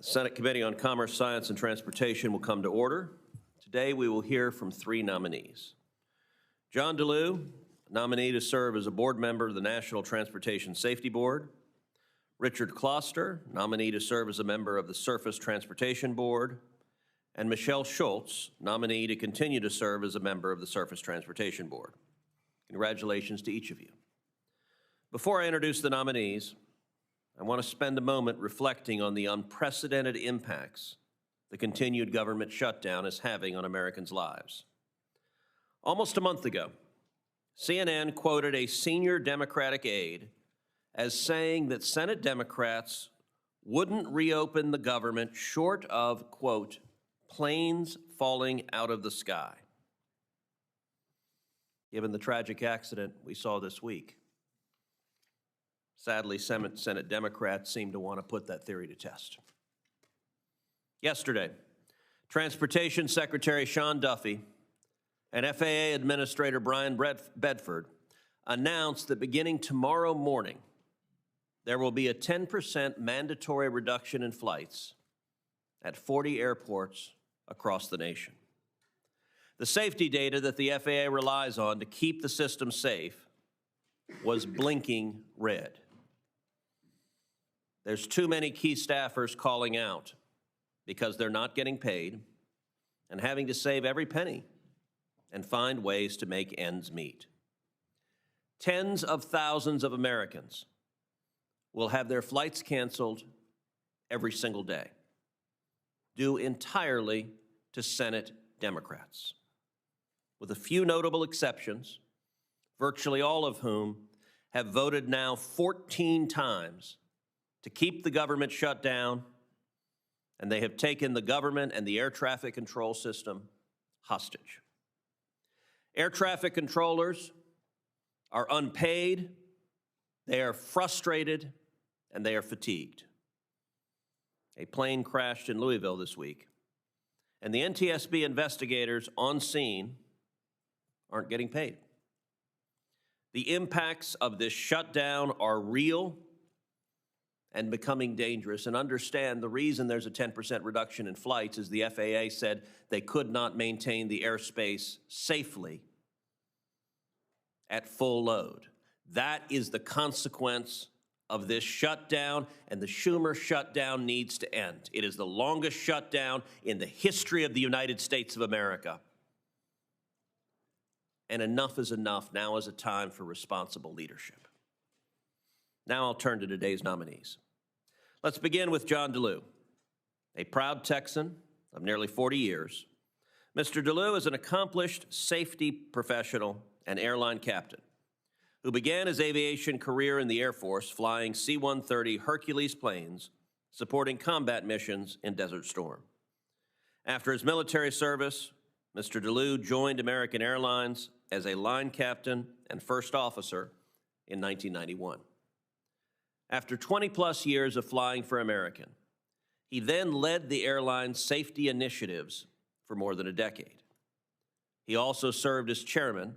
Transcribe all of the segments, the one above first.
Senate Committee on Commerce, Science, and Transportation will come to order. Today we will hear from three nominees. John DeLue, nominee to serve as a board member of the National Transportation Safety Board. Richard Kloster, nominee to serve as a member of the Surface Transportation Board. And Michelle Schultz, nominee to continue to serve as a member of the Surface Transportation Board. Congratulations to each of you. Before I introduce the nominees, I want to spend a moment reflecting on the unprecedented impacts the continued government shutdown is having on Americans' lives. Almost a month ago, CNN quoted a senior Democratic aide as saying that Senate Democrats wouldn't reopen the government short of, quote, planes falling out of the sky. Given the tragic accident we saw this week, sadly, Senate Democrats seem to want to put that theory to test. Yesterday, Transportation Secretary Sean Duffy and FAA Administrator Brian Bedford announced that beginning tomorrow morning, there will be a 10% mandatory reduction in flights at 40 airports across the nation. The safety data that the FAA relies on to keep the system safe was blinking red. There's too many key staffers calling out because they're not getting paid and having to save every penny and find ways to make ends meet. Tens of thousands of Americans will have their flights canceled every single day, due entirely to Senate Democrats, with a few notable exceptions, virtually all of whom have voted now 14 times to keep the government shut down, and they have taken the government and the air traffic control system hostage. Air traffic controllers are unpaid, they are frustrated, and they are fatigued. A plane crashed in Louisville this week, and the NTSB investigators on scene aren't getting paid. The impacts of this shutdown are real and becoming dangerous. And understand the reason there's a 10% reduction in flights is the FAA said they could not maintain the airspace safely at full load. That is the consequence of this shutdown, and the Schumer shutdown needs to end. It is the longest shutdown in the history of the United States of America. And enough is enough. Now is a time for responsible leadership. Now I'll turn to today's nominees. Let's begin with John DeLue, a proud Texan of nearly 40 years. Mr. DeLue is an accomplished safety professional and airline captain who began his aviation career in the Air Force flying C-130 Hercules planes supporting combat missions in Desert Storm. After his military service, Mr. DeLue joined American Airlines as a line captain and first officer in 1991. After 20-plus years of flying for American, he then led the airline's safety initiatives for more than a decade. He also served as chairman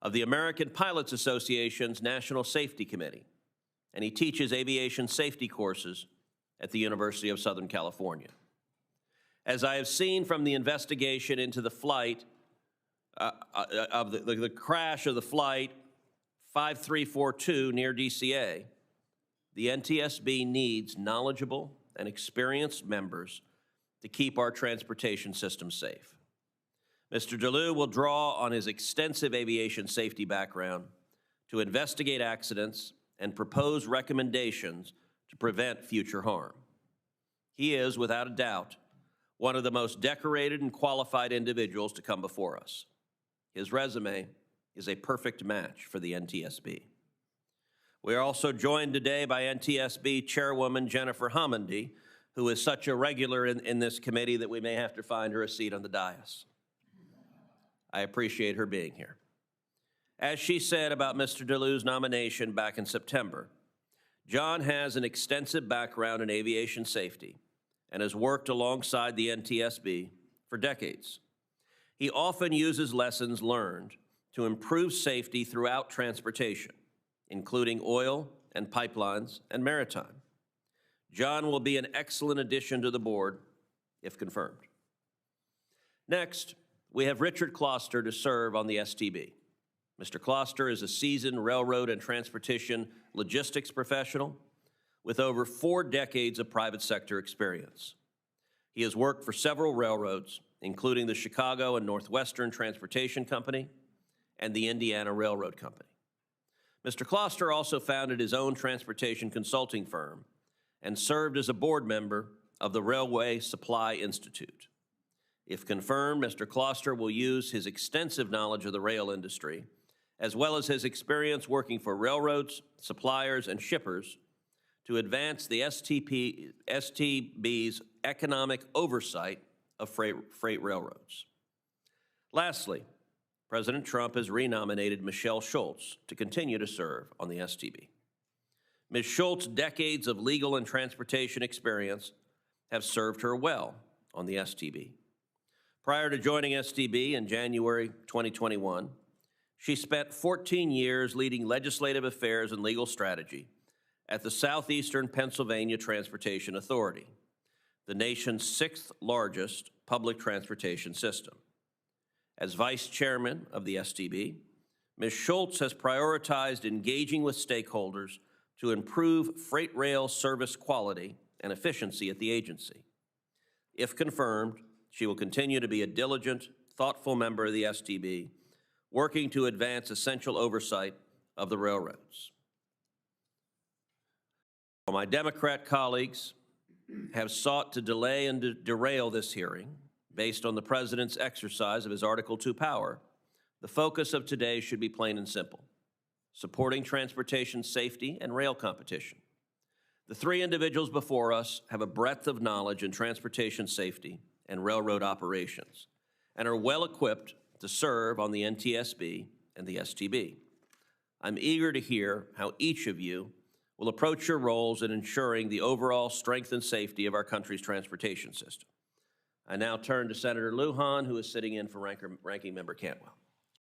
of the American Pilots Association's National Safety Committee, and he teaches aviation safety courses at the University of Southern California. As I have seen from the investigation into the flight, the crash of the flight 5342 near DCA, the NTSB needs knowledgeable and experienced members to keep our transportation system safe. Mr. DeLue will draw on his extensive aviation safety background to investigate accidents and propose recommendations to prevent future harm. He is, without a doubt, one of the most decorated and qualified individuals to come before us. His resume is a perfect match for the NTSB. We are also joined today by NTSB Chairwoman Jennifer Homendy, who is such a regular in this committee that we may have to find her a seat on the dais. I appreciate her being here. As she said about Mr. DeLue's nomination back in September, John has an extensive background in aviation safety and has worked alongside the NTSB for decades. He often uses lessons learned to improve safety throughout transportation, including oil and pipelines and maritime. John will be an excellent addition to the board if confirmed. Next, we have Richard Closter to serve on the STB. Mr. Closter is a seasoned railroad and transportation logistics professional with over 4 decades of private sector experience. He has worked for several railroads, including the Chicago and Northwestern Transportation Company and the Indiana Railroad Company. Mr. Closter also founded his own transportation consulting firm and served as a board member of the Railway Supply Institute. If confirmed, Mr. Closter will use his extensive knowledge of the rail industry, as well as his experience working for railroads, suppliers, and shippers to advance the STB's economic oversight of freight railroads. Lastly, President Trump has renominated Michelle Schultz to continue to serve on the STB. Ms. Schultz's decades of legal and transportation experience have served her well on the STB. Prior to joining STB in January 2021, she spent 14 years leading legislative affairs and legal strategy at the Southeastern Pennsylvania Transportation Authority, the nation's 6th largest public transportation system. As vice chairman of the STB, Ms. Schultz has prioritized engaging with stakeholders to improve freight rail service quality and efficiency at the agency. If confirmed, she will continue to be a diligent, thoughtful member of the STB, working to advance essential oversight of the railroads. While my Democrat colleagues have sought to delay and derail this hearing based on the President's exercise of his Article II power, the focus of today should be plain and simple: supporting transportation safety and rail competition. The 3 individuals before us have a breadth of knowledge in transportation safety and railroad operations and are well equipped to serve on the NTSB and the STB. I'm eager to hear how each of you will approach your roles in ensuring the overall strength and safety of our country's transportation system. I now turn to Senator Lujan, who is sitting in for Ranking Member Cantwell.